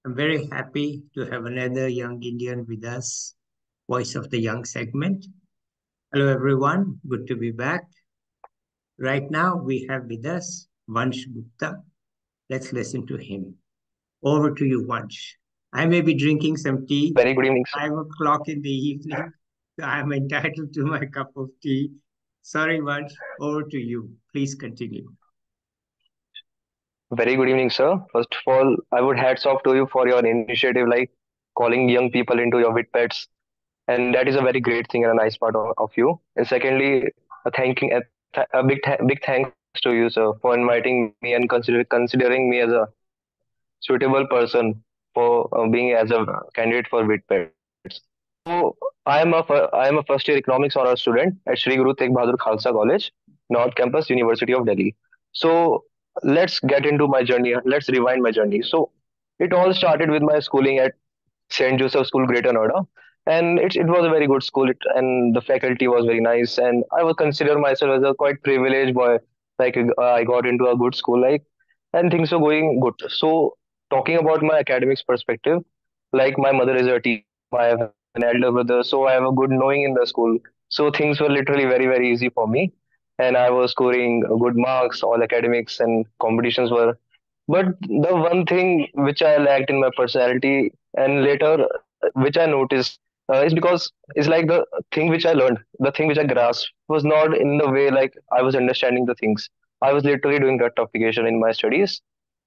I'm very happy to have another young Indian with us, Voice of the Young segment. Hello, everyone. Good to be back. Right now, we have with us Vansh Gupta. Let's listen to him. Over to you, Vansh. I may be drinking some tea, Very good evening, sir. 5 o'clock in the evening. So I'm entitled to my cup of tea. Sorry, Vansh. Over to you. Please continue. Very good evening, sir. First of all, I would hats off to you for your initiative, like calling young people into your Vidpeds, and that is a very great thing and a nice part of you. And secondly, a big thanks to you, sir, for inviting me and considering me as a suitable person for being as a candidate for Vidpeds. So I am a first year economics honors student at Sri Guru Tegh Bahadur Khalsa College, North Campus, University of Delhi. So let's get into my journey. Let's rewind my journey. So it all started with my schooling at St. Joseph School, Greater Noida, and it was a very good school. And the faculty was very nice, and I would consider myself as a quite privileged boy. Like I got into a good school, and things were going good. So talking about my academics perspective, like my mother is a teacher, I have an elder brother, so I have a good knowing in the school. So things were literally very easy for me, and I was scoring good marks. All academics and competitions were, but the one thing which I lacked in my personality, and later which I noticed, is because it's like the thing which I learned, the thing which I grasped was not in the way like I was understanding the things. I was literally doing rectification in my studies,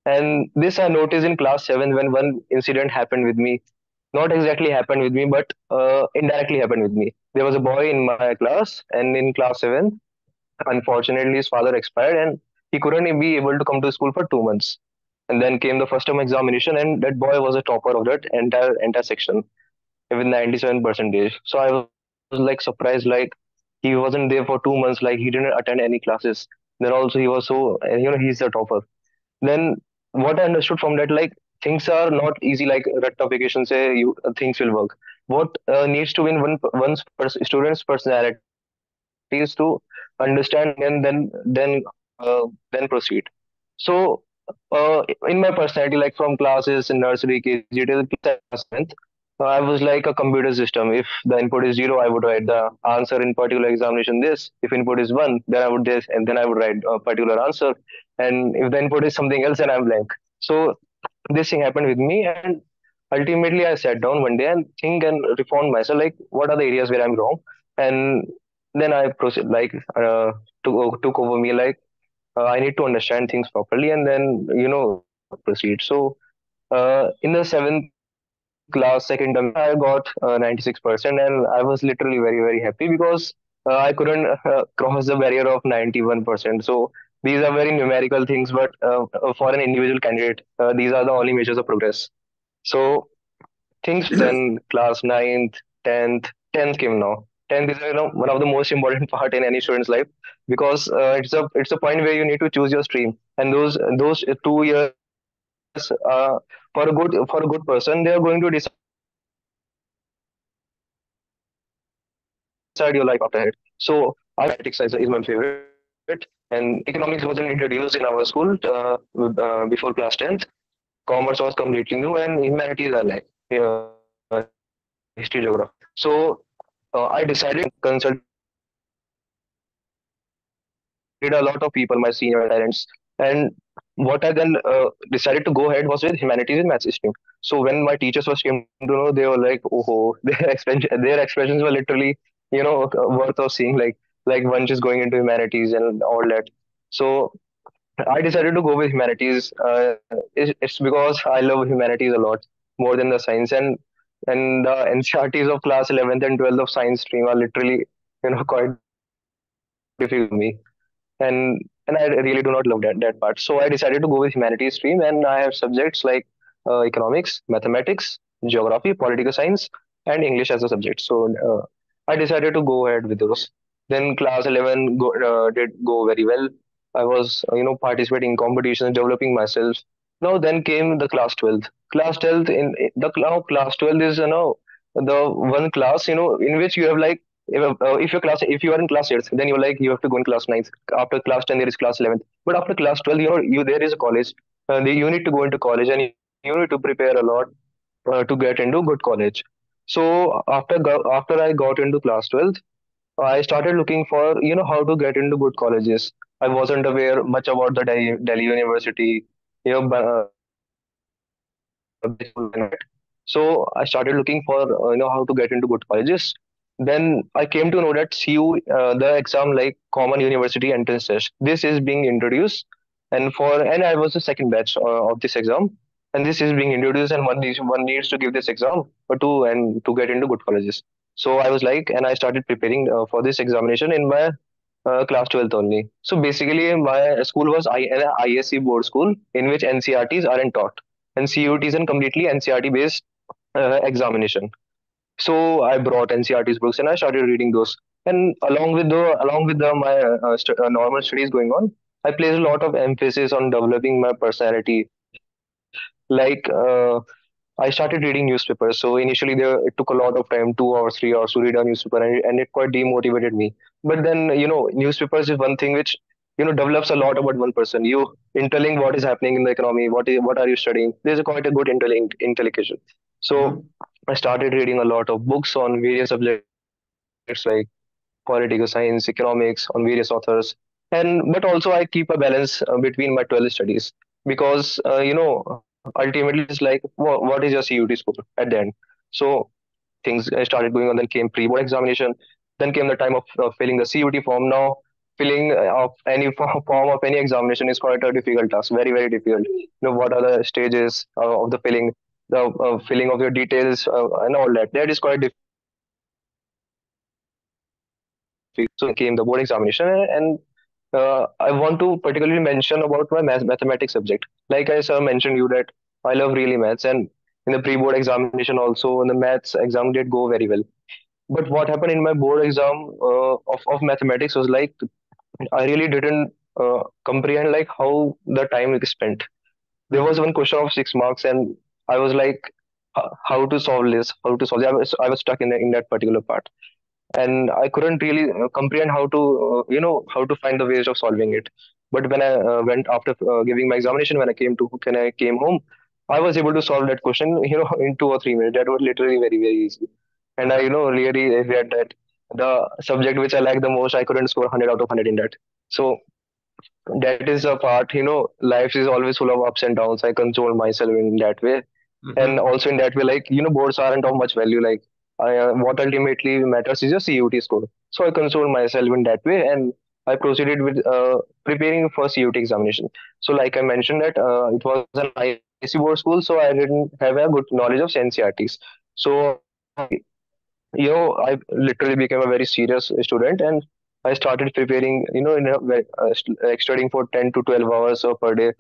and this I noticed in class 7 when one incident happened with me. Not exactly happened with me, but indirectly happened with me. There was a boy in my class, and in class 7, unfortunately, his father expired, and he couldn't be able to come to school for 2 months. And then came the first term examination, and that boy was a topper of that entire section with 97 percentage. So I was like surprised, like he wasn't there for 2 months, like he didn't attend any classes. Then also he was so, he's the topper. Then what I understood from that, like things are not easy like rectification say you things will work. What needs to be in student's personality is to understand the thing and then proceed. So in my personality, like from classes in nursery, KG till class 7th, I was like a computer system. If the input is zero, I would write the answer in particular examination this. If input is one, then I would this, and then I would write a particular answer. And if the input is something else, then I'm blank. So this thing happened with me, and ultimately I sat down one day and think and reformed myself, like what are the areas where I'm wrong, and then I proceed like took over me like I need to understand things properly and then proceed. So in the 7th class, second term examination, I got 96%, and I was literally very happy because I couldn't cross the barrier of 91%. So these are very numerical things, but for an individual candidate, these are the only measures of progress. So things then class 9th, 10th came now. 10th is one of the most important part in any student's life because it's a point where you need to choose your stream, and those 2 years for a good person, they are going to decide your life after it. So I decided to go with mathematics as is my favorite, and economics wasn't introduced in our school before class 10th. Commerce was completely new, and humanities are like history, geography. So I decided to go with humanities, and consulted a lot of people, my senior and parents. And what I then decided to go ahead was with humanities in maths stream. So when my teachers first came to know, they were like, "Oh, their expressions were literally, worth of seeing. Like Vanch is going into humanities and all that." So I decided to go with humanities. It's because I love humanities a lot more than the science, and the NCRTs of class 11th and 12th of science stream are literally quite difficult for me, and I really do not love that part. So I decided to go with humanities stream, and I have subjects like economics, mathematics, geography, political science, and English as a subject. So I decided to go ahead with those. Then class 11 did go very well. I was participating in competitions, developing myself. Now then came the class 12th. Class 12th now class 12th is the one class in which you have like if you are in class 8th, then you're like you have to go in class 9th. After class 10 there is class 11th, but after class 12 you there is a college. You need to go into college, and you need to you need to prepare a lot to get into good college. So after I got into class 12th, I started looking for how to get into good colleges. I wasn't aware much about the Delhi University, best schools and all that. So I started looking for how to get into good colleges. Then I came to know that CU, the exam like Common University Entrance Test, this is being introduced, and I was the second batch of this exam, and this is being introduced, and one needs to give this exam to get into good colleges. So I was like, and I started preparing for this examination in my class 12th only. So basically, my school was an ISC board school in which NCRTs aren't taught, and CUT is a completely NCRT based examination. So I brought NCRT's books and I started reading those. And along with my normal studies going on, I placed a lot of emphasis on developing my personality. I started reading newspapers. So initially, it took a lot of time, 2 hours, 3 hours to read a newspaper, and it quite demotivated me. But then, newspapers is one thing which develops a lot about one person. You interlink what is happening in the economy, what are you studying. There's a quite a good intelligence. So Mm-hmm. I started reading a lot of books on various subjects like political science, economics, on various authors. But also I keep a balance between my 12 studies because ultimately it's like what is your CUT score at the end. So things started going on. Then came pre-board examination. Then came the time of filling the CUT form. Now filling of any form of any examination is quite a difficult task, very very difficult. What are the stages of the filling, the filling of your details and all that. That is quite difficult. So then came the board examination, and I want to particularly mention about my mathematics subject. Like I sir mentioned you that I love really maths, and in the pre-board examination also, in the maths exam did go very well. But what happened in my board exam of mathematics was like I really didn't comprehend like how the time is spent. There was one Mm-hmm. question of 6 marks, and I was like, how to solve this? How to solve it? I was stuck in that particular part, and I couldn't really comprehend how to how to find the ways of solving it. But when I went after giving my examination, when I came home, I was able to solve that question in 2 or 3 minutes. That was literally very very easy, and I Uh-huh. really regret that the subject which I like the most, I couldn't score 100 out of 100 in that. So that is a part, life is always full of ups and downs. I console myself in that way, and Mm-hmm. also in that way, like boards aren't of much value. Like what ultimately matters is your CUT score. So I consoled myself in that way, and I proceeded with preparing for CUT examination. So like I mentioned that it was an IC board school, so I didn't have a good knowledge of NCRTs. So I literally became a very serious student, and I started preparing, like studying for 10 to 12 hours per day,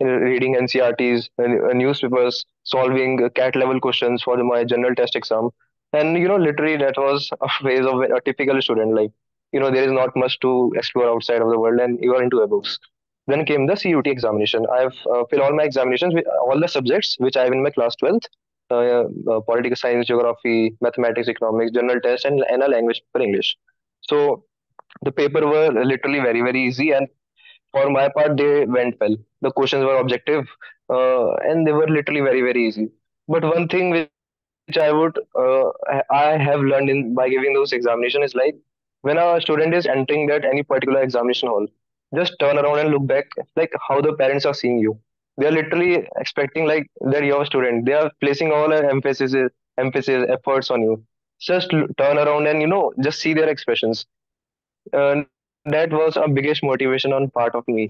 reading NCRTs and newspapers, solving CAT level questions for my general test exam. And, literally that was a phase of a typical student. Like, there is not much to explore outside of the world, and you are into a books. Then came the CUT examination. I've filled all my examinations with all the subjects which I have in my class 12th, political science, geography, mathematics, economics, general test, and a language for English. So the paper were literally very, very easy, and for my part, they went well. The questions were objective, and they were literally very, very easy. But one thing which I have learned in by giving those examination is like when a student is entering that any particular examination hall, just turn around and look back, like how the parents are seeing you. They are literally expecting like that you're a student. They are placing all their emphasis, efforts on you. Just turn around and just see their expressions. That was a biggest motivation on part of me,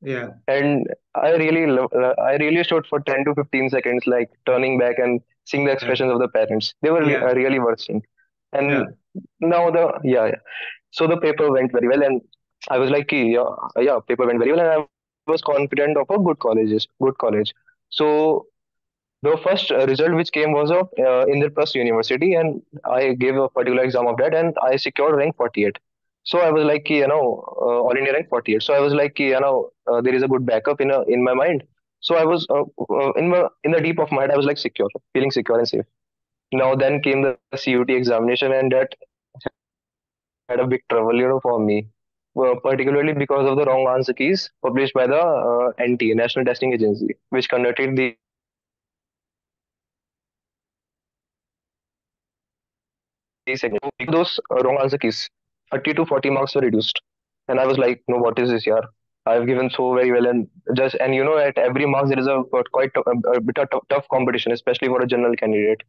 Yeah. and I really stood for 10 to 15 seconds, like turning back and seeing the Yeah. expressions of the parents. They were Yeah. really worth seeing. And Yeah. now yeah. So the paper went very well, and I was like, yeah, yeah, paper went very well, and I was confident of a good college. So the first result which came was of Indraprasth University, and I gave a particular exam of that, and I secured rank 48. So I was like, all India rank 48. So I was like, there is a good backup in my mind. So I was in the deep of my head, I was like secure, feeling secure and safe. Now then came the CUT examination, and that had a big trouble, for me, particularly because of the wrong answer keys published by the NT, National Testing Agency, which conducted the examination. segment. So because of those wrong answer keys, 30 to 40 marks were reduced. And I was like, no, what is this year? I've given so very well, and just and at every marks there is a bit of tough competition, especially for a general candidate.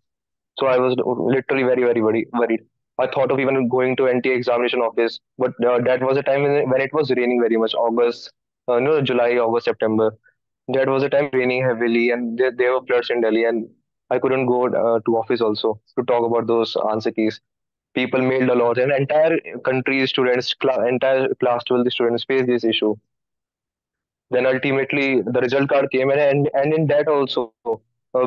So I was literally very worried. I thought of even going to NTA examination office, but that was a time when it was raining very much. August, no, July, August, September. That was a time raining heavily, and there were floods in Delhi, and I couldn't go to office also to talk about those answer keys. People mailed a lot, and entire country students, entire class 12 students faced this issue. Then ultimately the result card came, and in that also,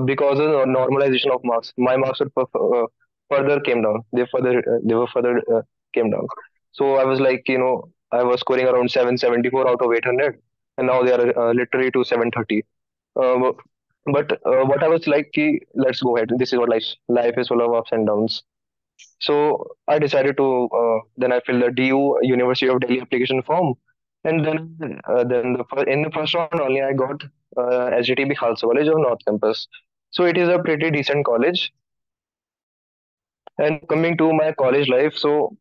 because of the normalization of marks, my marks were further came down. They were further came down. So I was like, I was scoring around 774 out of 800, and now they are literally to 730. Uh, but what I was like, ki, let's go ahead. This is what life is full of ups and downs. So I decided to then I filled the DU University of Delhi application form, and then in the first round only I got SGTB Khalsa College of North Campus. So it is a pretty decent college. And coming to my college life, so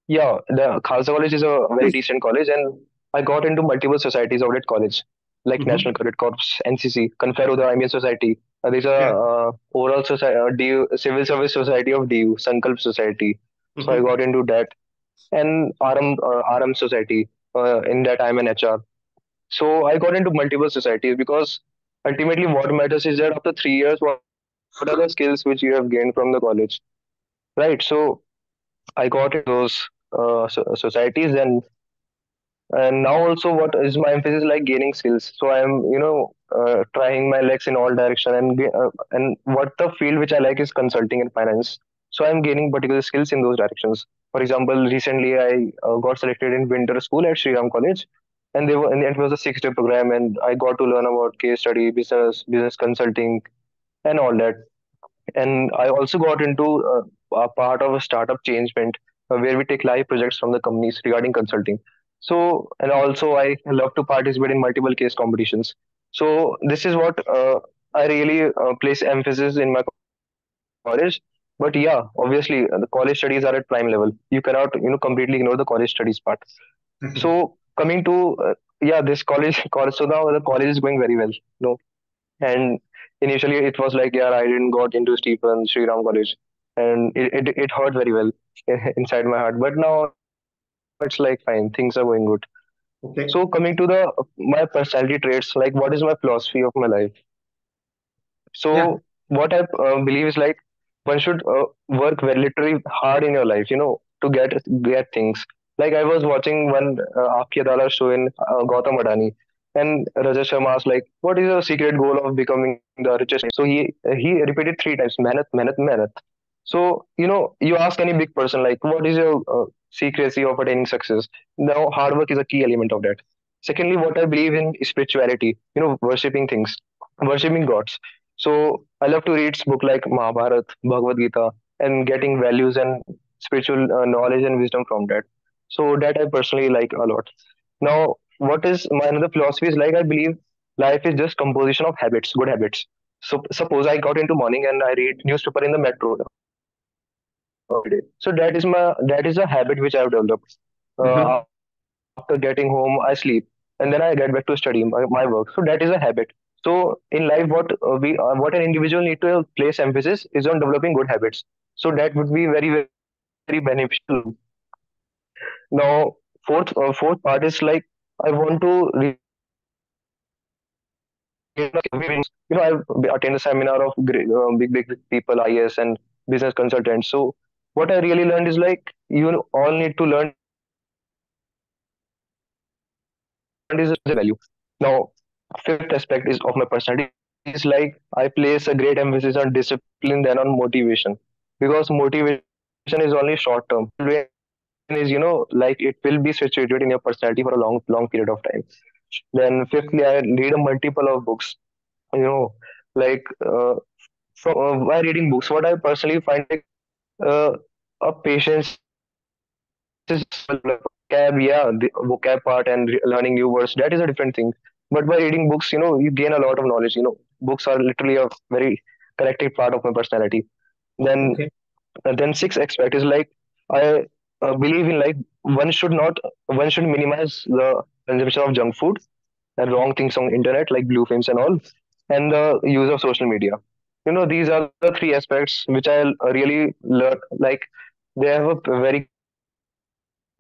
yeah, the Khalsa College is a very decent college, and I got into multiple societies of that college, like National Mm-hmm. Cadet Corps, NCC, Confero, the IMEA Society. There's a Yeah. overall society, DU, Civil Service Society of DU, Sankalp Society. So I Mm-hmm. got into that, and Aarambh Society. In that, I'm an HR. So I got into multiple societies because ultimately, what matters is that after 3 years, what are the skills which you have gained from the college, right? So I got into those societies, and now also what is my emphasis like gaining skills. So I am trying my legs in all direction, and what the field which I like is consulting and finance. So I'm gaining particular skills in those directions. For example, recently I got selected in winter school at Sriram College, and it was a 6 day program, and I got to learn about case study, business consulting, and all that. And I also got into a part of a startup Changement, where we take live projects from the companies regarding consulting. So, and also I love to participate in multiple case competitions. So this is what I really place emphasis in my college. But yeah, obviously the college studies are at prime level. You cannot completely ignore the college studies part. So Okay. coming to yeah, this college. So now the college is going very well. And initially it was like, yeah, I didn't got into Stephen Sriram College, and it hurt very well inside my heart. But now it's like fine, things are going good. So coming to Okay. the my personality traits, like what is my philosophy of my life. So Yeah. what I believe is like one should work very literally hard in your life, to get things. Like I was watching one Aapki Adala show in Gautam Adani, and Rajat Sharma asked like, "What is the secret goal of becoming the richest man?" So he repeated 3 times, "Mehnat, mehnat, mehnat." So you ask any big person like, "What is your secrecy of attaining success?" Now, hard work is a key element of that. Secondly, what I believe in is spirituality, worshipping things, worshipping gods. So I love to read book like Mahabharat, Bhagavad Gita, and getting values and spiritual knowledge and wisdom from that. So that I personally like a lot. Now, what is my another philosophy is like I believe life is just composition of habits, good habits. So suppose I got into morning and I read newspaper in the metro every day. So that is a habit which I have developed. After Mm-hmm. getting home, I sleep, and then I get back to study my work. So that is a habit. So in life, what an individual need to place emphasis is on developing good habits. So that would be very beneficial to them. Now, fourth part is like I want to read a lot of books. I attend the seminar of big people, IS and business consultants. So what I really learned is like you all need to learn is value. Now, fifth aspect is of my personality is like I place a great emphasis on discipline than on motivation, because motivation is only short term. Discipline is like it will be situated in your personality for a long period of time. Then fifthly, I read a multiple of books. You know, like by reading books, what I personally find like uh, a patience is vocab, yeah, the vocab part and learning new words, that is a different thing. But by reading books, you gain a lot of knowledge. Books are literally a very corrective part of my personality. Then Okay. And then six aspect is like I believe in like one should minimize the consumption of junk food and wrong things on internet like blue films and all, and the use of social media. These are the three aspects which I really learn. Like they have a very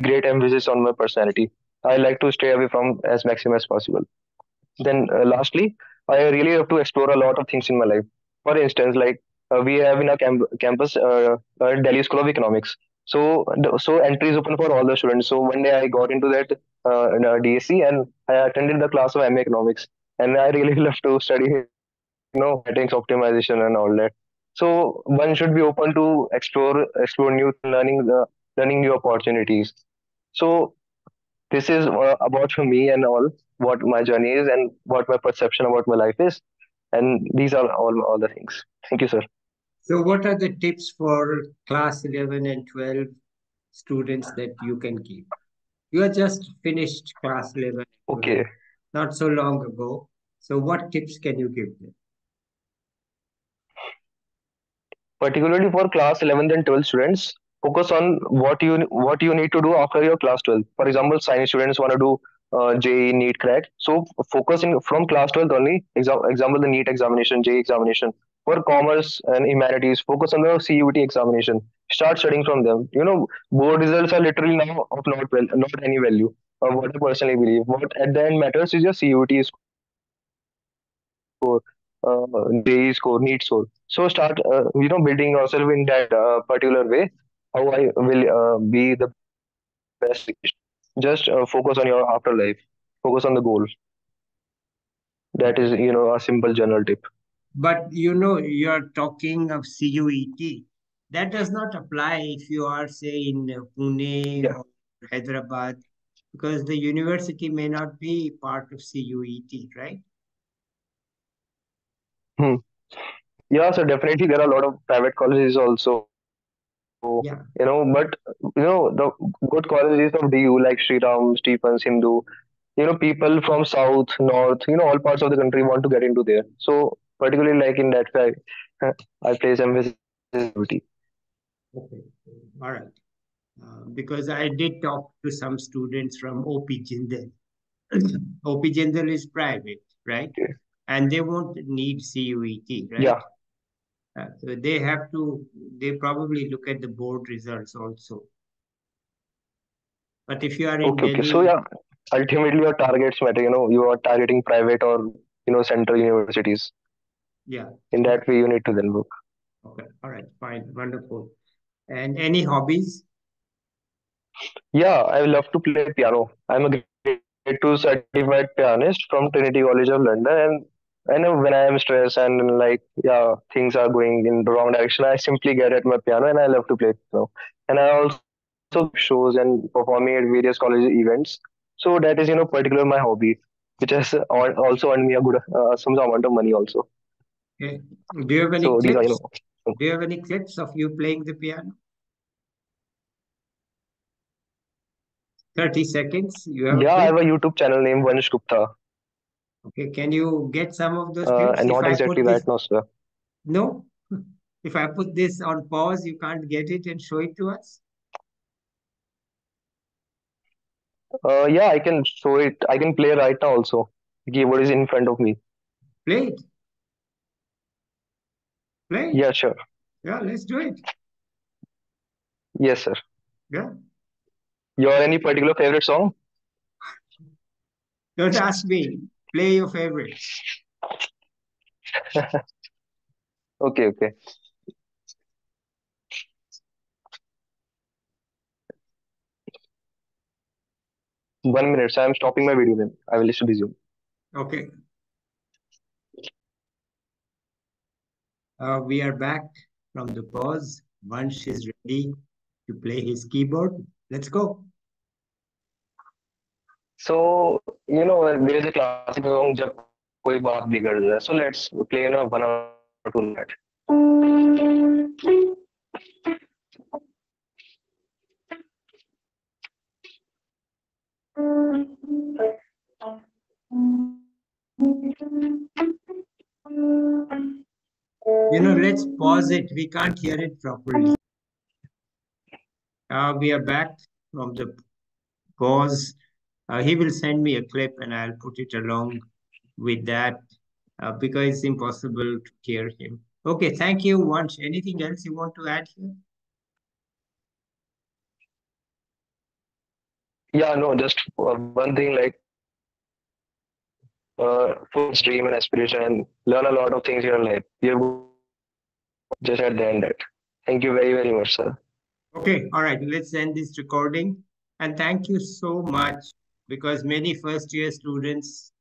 great emphasis on my personality. I like to stay away from as maximum as possible. Then, lastly, I really have to explore a lot of things in my life. For instance, like we have in our campus, Delhi School of Economics. So entry is open for all the students. So one day I got into that in DSC and I attended the class of MA Economics, and I really love to study, marketings, optimization, and all that. So one should be open to explore new things and learning new opportunities. So this is about for me and all what my journey is and what my perception about my life is, and these are all the things. Thank you, sir. So, what are the tips for class 11 and 12 students that you can give? You are just finished class 11 and 12 Okay. not so long ago. So, what tips can you give them? Particularly for class 11th and 12th students, focus on what you need to do after your class 12. For example, science students want to do JEE NEET crack, so focusing from class 12th only. Example, the NEET examination, JEE examination. For commerce and humanities, focus on the CUT examination. Start studying from them. Board results are literally now of not any value. What I personally believe, what at the end matters is your CUT score, JEE score, NEET score. So start, building yourself in that particular way. How I will be the best education. Just focus on your afterlife. Focus on the goal. That is, Okay. a simple general tip. But you're talking of CUET. That does not apply if you are, say, in Pune Yeah. or Hyderabad, because the university may not be part of CUET, right? Hmm. Yeah, so definitely there are a lot of private colleges also, but Yeah. the good colleges of DU like Sriram, Stephens, Hindu, people from south, north, all parts of the country want to get into there. So particularly like in that way, I place emphasis on CUT. Okay. All right. Because I did talk to some students from OP Jindal. OP Jindal is private, right? Okay. And they won't need CUET, Yeah. right? So they probably look at the board results also. But if you are in Okay, okay. So Delhi, yeah, ultimately your targets matter. You are targeting private or central universities. yeah. In that Okay. way, you need to then book. Okay. All right. Fine. Wonderful. And any hobbies? Yeah, I love to play piano. I'm a grade two certified pianist from Trinity College of London, and when I am stressed and like things are going in the wrong direction, I simply get at my piano and I love to play piano. And I also give shows and performing at various college events. So that is particular my hobby, which has also earned me a good some amount of money also. Okay. Do you have So any these are clips? Do you have any clips of you playing the piano? 30 seconds. You have a yeah, I clip? have a YouTube channel named Vansh Gupta. Okay. Can you get some of those clips? And If not I exactly put right this, now, sir. no? If I put this on pause, you can't get it and show it to us? Yeah, I can show it. I can play right now also. The keyboard is in front of me. Play it. Play it. Yeah, sure. Yeah, let's do it. Yes, sir. Yeah. Your any particular favorite song? Don't ask me. Play your favorite. Okay, okay. 1 minute. So I'm stopping my video then. I will just resume. Okay. We are back from the pause. Vansh is ready to play his keyboard. Let's go. So there is a classic song "Jab Koi Baat Bigar Jaye." So let's play 1 hour to that. Let's pause it. We can't hear it properly. We are back from the pause. He will send me a clip and I'll put it along with that because it's impossible to hear him. Okay, thank you, Vansh. Anything else you want to add here? Yeah, no, just one thing like full dream and aspiration and learn a lot of things in your life. You have just at the end that. Thank you very, very much, sir. Okay, all right, let's end this recording. And thank you so much because many first year students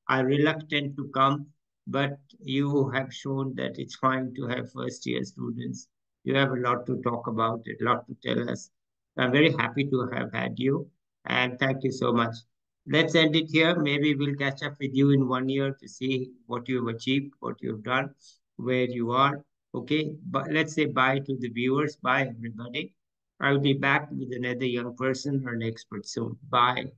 are reluctant to come, but you have shown that it's fine to have first year students. You have a lot to talk about, a lot to tell us. I'm very happy to have had you, and thank you so much. Let's end it here. Maybe we'll catch up with you in 1 year to see what you've achieved, what you've done, where you are. Okay, but let's say bye to the viewers. Bye, everybody. I'll be back with another young person or an expert soon. Bye.